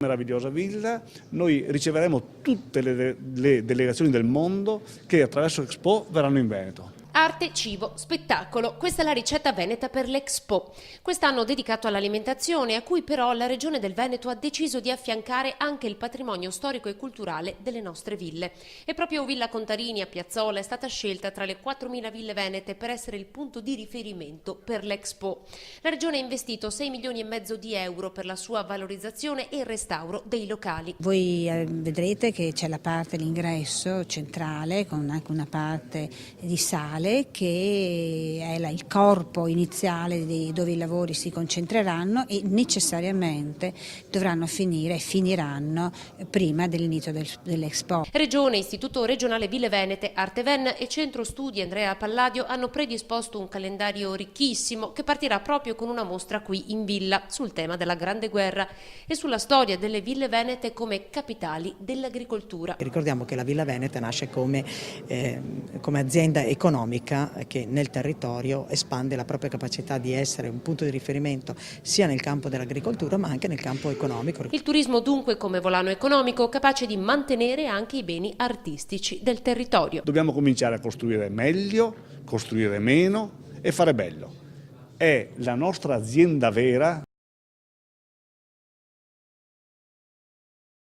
Meravigliosa villa, noi riceveremo tutte le delegazioni del mondo che attraverso Expo verranno in Veneto. Arte, cibo, spettacolo, questa è la ricetta veneta per l'Expo. Quest'anno dedicato all'alimentazione, a cui però la Regione del Veneto ha deciso di affiancare anche il patrimonio storico e culturale delle nostre ville. E proprio Villa Contarini a Piazzola è stata scelta tra le 4.000 ville venete per essere il punto di riferimento per l'Expo. La Regione ha investito 6 milioni e mezzo di euro per la sua valorizzazione e il restauro dei locali. Voi vedrete che c'è la parte l'ingresso centrale con anche una parte di sale che è il corpo iniziale dove i lavori si concentreranno e necessariamente dovranno finire e finiranno prima dell'inizio dell'Expo. Regione, Istituto Regionale Ville Venete, Arteven e Centro Studi Andrea Palladio hanno predisposto un calendario ricchissimo che partirà proprio con una mostra qui in villa sul tema della Grande Guerra e sulla storia delle ville venete come capitali dell'agricoltura. Ricordiamo che la Villa Veneta nasce come azienda economica che nel territorio espande la propria capacità di essere un punto di riferimento sia nel campo dell'agricoltura ma anche nel campo economico. Il turismo dunque come volano economico capace di mantenere anche i beni artistici del territorio. Dobbiamo cominciare a costruire meglio, costruire meno e fare bello. È la nostra azienda vera.